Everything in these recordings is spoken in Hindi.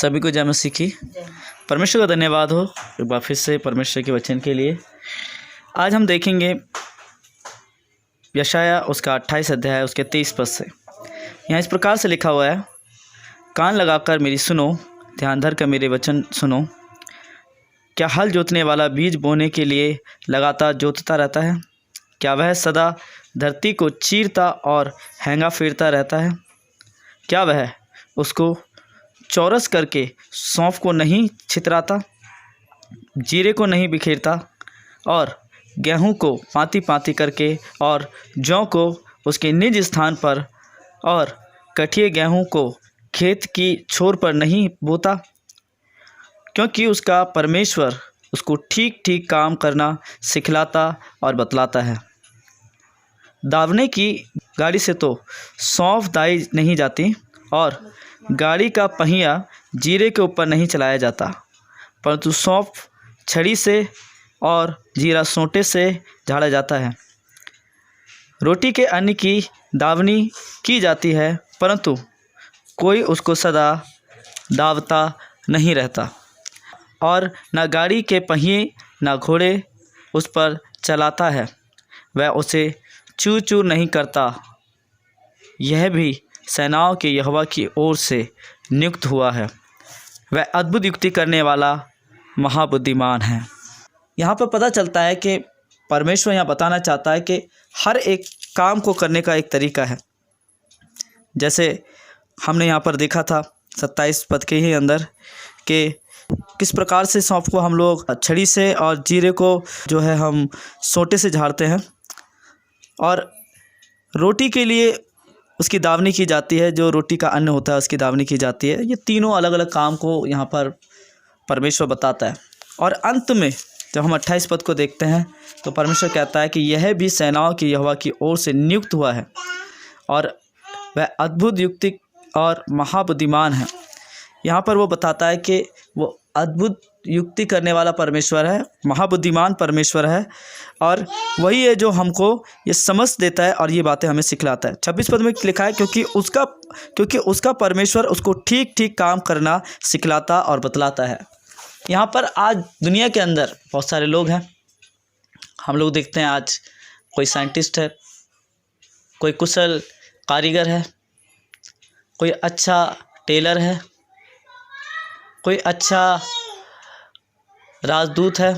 सभी को जय मसीह की। परमेश्वर का धन्यवाद हो एक बार फिर से परमेश्वर के वचन के लिए। आज हम देखेंगे यशाया उसका 28 अध्याय उसके 23 पद से। यहाँ इस प्रकार से लिखा हुआ है, कान लगाकर मेरी सुनो, ध्यान धर कर मेरे वचन सुनो। क्या हल जोतने वाला बीज बोने के लिए लगातार जोतता रहता है? क्या वह सदा धरती को चीरता और हैंगा फेरता रहता है? क्या वह उसको चौरस करके सौंफ को नहीं छितराता, जीरे को नहीं बिखेरता और गेहूं को पाँति पाँति करके और जौ को उसके निज स्थान पर और कठिए गेहूं को खेत की छोर पर नहीं बोता? क्योंकि उसका परमेश्वर उसको ठीक ठीक काम करना सिखलाता और बतलाता है। दावने की गाड़ी से तो सौंफ दाई नहीं जाती और गाड़ी का पहिया जीरे के ऊपर नहीं चलाया जाता, परंतु सौंफ छड़ी से और जीरा सोंटे से झाड़ा जाता है। रोटी के अन्न की दावनी की जाती है, परंतु कोई उसको सदा दावता नहीं रहता, और न गाड़ी के पहिए न घोड़े उस पर चलाता है। वह उसे चूर चूर नहीं करता। यह भी सेनाओं के यहोवा की ओर से नियुक्त हुआ है। वह अद्भुत युक्ति करने वाला महाबुद्धिमान है। यहाँ पर पता चलता है कि परमेश्वर यहाँ बताना चाहता है कि हर एक काम को करने का एक तरीका है। जैसे हमने यहाँ पर देखा था 27 पद के ही अंदर कि किस प्रकार से सौंफ को हम लोग छड़ी से और जीरे को जो है हम सोंटे से झाड़ते हैं, और रोटी के लिए उसकी दावनी की जाती है। जो रोटी का अन्न होता है उसकी दावनी की जाती है। ये तीनों अलग अलग काम को यहाँ पर परमेश्वर बताता है। और अंत में जब हम 28 पद को देखते हैं तो परमेश्वर कहता है कि यह भी सेनाओं की यहोवा की ओर से नियुक्त हुआ है और वह अद्भुत युक्ति और महाबुद्धिमान है। यहाँ पर वो बताता है कि वो अद्भुत युक्ति करने वाला परमेश्वर है, महाबुद्धिमान परमेश्वर है, और वही है जो हमको ये समझ देता है और ये बातें हमें सिखलाता है। 26 पद में लिखा है, क्योंकि उसका परमेश्वर उसको ठीक ठीक काम करना सिखलाता और बतलाता है। यहाँ पर आज दुनिया के अंदर बहुत सारे लोग हैं। हम लोग देखते हैं आज कोई साइंटिस्ट है, कोई कुशल कारीगर है, कोई अच्छा टेलर है, कोई अच्छा राजदूत है,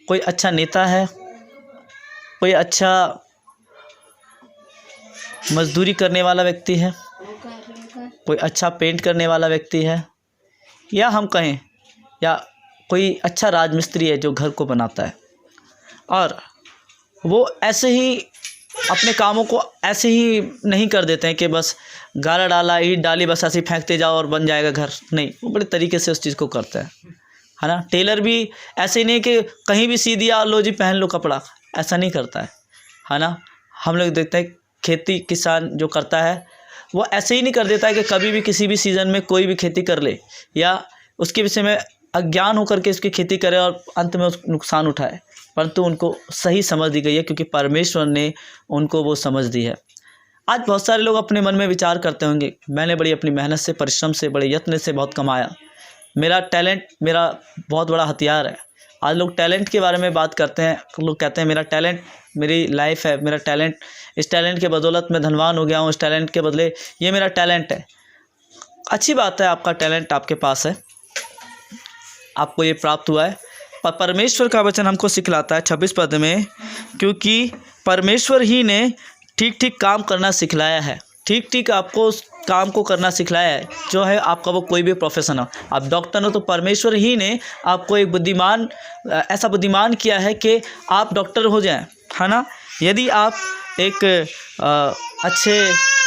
कोई अच्छा नेता है, कोई अच्छा मजदूरी करने वाला व्यक्ति है, कोई अच्छा पेंट करने वाला व्यक्ति है, या हम कहें या कोई अच्छा राजमिस्त्री है जो घर को बनाता है। और वो ऐसे ही अपने कामों को ऐसे ही नहीं कर देते हैं कि बस गारा डाला, ईंट डाली, बस ऐसे ही फेंकते जाओ और बन जाएगा घर। नहीं, वो बड़े तरीके से उस चीज़ को करता है ना। टेलर भी ऐसे नहीं कि कहीं भी सी दिया, लो जी पहन लो कपड़ा, ऐसा नहीं करता है ना। हम लोग देखते हैं खेती किसान जो करता है वो ऐसे ही नहीं कर देता है कि कभी भी किसी भी सीज़न में कोई भी खेती कर ले या उसके विषय में अज्ञान होकर के उसकी खेती करे और अंत में उस नुकसान उठाए, परंतु उनको सही समझ दी गई है क्योंकि परमेश्वर ने उनको वो समझ दी है। आज बहुत सारे लोग अपने मन में विचार करते होंगे, मैंने बड़ी अपनी मेहनत से, परिश्रम से, बड़े यत्न से बहुत कमाया, मेरा टैलेंट मेरा बहुत बड़ा हथियार है। आज लोग टैलेंट के बारे में बात करते हैं। लोग कहते हैं मेरा टैलेंट मेरी लाइफ है, मेरा टैलेंट, इस टैलेंट के बदौलत मैं धनवान हो गया हूँ, इस टैलेंट के बदले ये मेरा टैलेंट है। अच्छी बात है, आपका टैलेंट आपके पास है, आपको ये प्राप्त हुआ है। पर परमेश्वर का वचन हमको सिखलाता है 26 पद में, क्योंकि परमेश्वर ही ने ठीक ठीक काम करना सिखलाया है। ठीक ठीक आपको उस काम को करना सिखलाया है जो है आपका, वो कोई भी प्रोफेशन हो। आप डॉक्टर हो तो परमेश्वर ही ने आपको एक बुद्धिमान, ऐसा बुद्धिमान किया है कि आप डॉक्टर हो जाएं, है ना। यदि आप एक अच्छे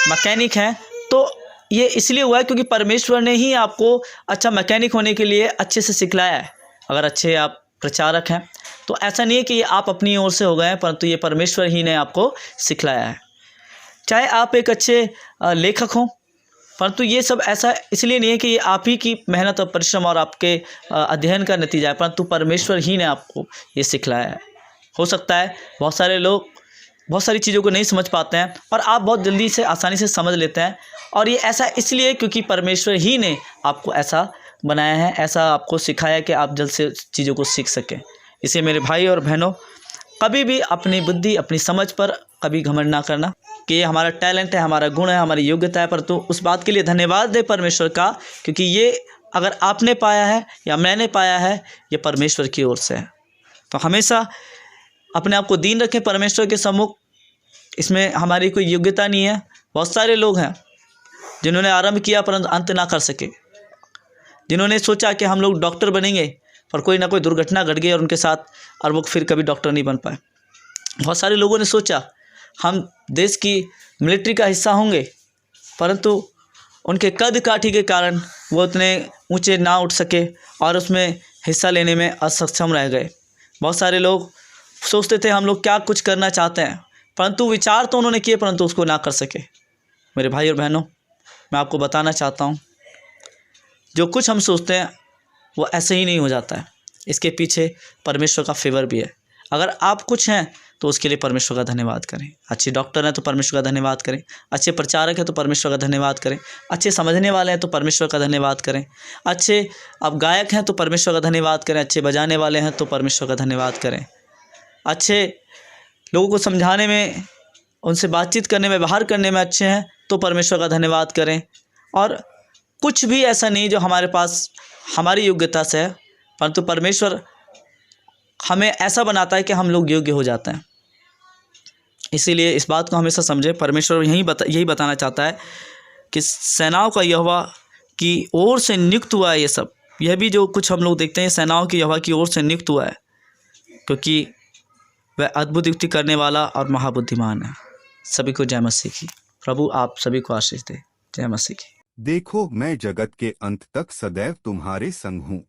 मैकेनिक हैं तो ये इसलिए हुआ है क्योंकि परमेश्वर ने ही आपको अच्छा मैकेनिक होने के लिए अच्छे से सिखलाया है। अगर अच्छे आप प्रचारक हैं तो ऐसा नहीं है कि आप अपनी ओर से हो गए हैं, परंतु ये परमेश्वर ही ने आपको सिखलाया है। चाहे आप एक अच्छे लेखक हों, परंतु ये सब ऐसा इसलिए नहीं है कि ये आप ही की मेहनत और परिश्रम और आपके अध्ययन का नतीजा है, परंतु परमेश्वर ही ने आपको ये सिखलाया है। हो सकता है बहुत सारे लोग बहुत सारी चीज़ों को नहीं समझ पाते हैं, और आप बहुत जल्दी से आसानी से समझ लेते हैं। और ये ऐसा इसलिए क्योंकि परमेश्वर ही ने आपको ऐसा बनाया है, ऐसा आपको सिखाया कि आप जल्द से चीज़ों को सीख सकें। इसलिए मेरे भाई और बहनों, कभी भी अपनी बुद्धि, अपनी समझ पर कभी घमंड ना करना कि ये हमारा टैलेंट है, हमारा गुण है, हमारी योग्यता है, परंतु उस बात के लिए धन्यवाद दे परमेश्वर का, क्योंकि ये अगर आपने पाया है या मैंने पाया है, ये परमेश्वर की ओर से है। तो हमेशा अपने आप को दीन रखें परमेश्वर के सम्मुख। इसमें हमारी कोई योग्यता नहीं है। बहुत सारे लोग हैं जिन्होंने आरंभ किया परंतु अंत ना कर सके, जिन्होंने सोचा कि हम लोग डॉक्टर बनेंगे, पर कोई ना कोई दुर्घटना घट गई और उनके साथ, और वो फिर कभी डॉक्टर नहीं बन पाए। बहुत सारे लोगों ने सोचा हम देश की मिलिट्री का हिस्सा होंगे, परंतु उनके कद काठी के कारण वो उतने ऊंचे ना उठ सके और उसमें हिस्सा लेने में असक्षम रह गए। बहुत सारे लोग सोचते थे हम लोग क्या कुछ करना चाहते हैं, परंतु विचार तो उन्होंने किए परंतु उसको ना कर सके। मेरे भाई और बहनों, मैं आपको बताना चाहता हूँ, जो कुछ हम सोचते हैं वो ऐसे ही नहीं हो जाता है। इसके पीछे परमेश्वर का फेवर भी है। अगर आप कुछ हैं तो उसके लिए परमेश्वर का धन्यवाद करें। अच्छे डॉक्टर हैं तो परमेश्वर का धन्यवाद करें, अच्छे प्रचारक हैं तो परमेश्वर का धन्यवाद करें, अच्छे समझने वाले हैं तो परमेश्वर का धन्यवाद करें, अच्छे आप गायक हैं तो परमेश्वर का धन्यवाद करें, अच्छे बजाने वाले हैं तो परमेश्वर का धन्यवाद करें, अच्छे लोगों को समझाने में, उनसे बातचीत करने में, व्यवहार करने में अच्छे हैं तो परमेश्वर का धन्यवाद करें। और कुछ भी ऐसा नहीं जो हमारे पास हमारी योग्यता से है, परंतु परमेश्वर हमें ऐसा बनाता है कि हम लोग योग्य हो जाते हैं। इसीलिए इस बात को हमेशा समझें। परमेश्वर यही बताना चाहता है कि सेनाओं का यहोवा की ओर से नियुक्त हुआ है ये सब। यह भी जो कुछ हम लोग देखते हैं सेनाओं की यहोवा की ओर से नियुक्त हुआ है, क्योंकि वह अद्भुत युक्ति करने वाला और महाबुद्धिमान है। सभी को जय मसीह की। प्रभु आप सभी को आशीष दे। जय मसीह की। देखो, मैं जगत के अंत तक सदैव तुम्हारे संग हूँ।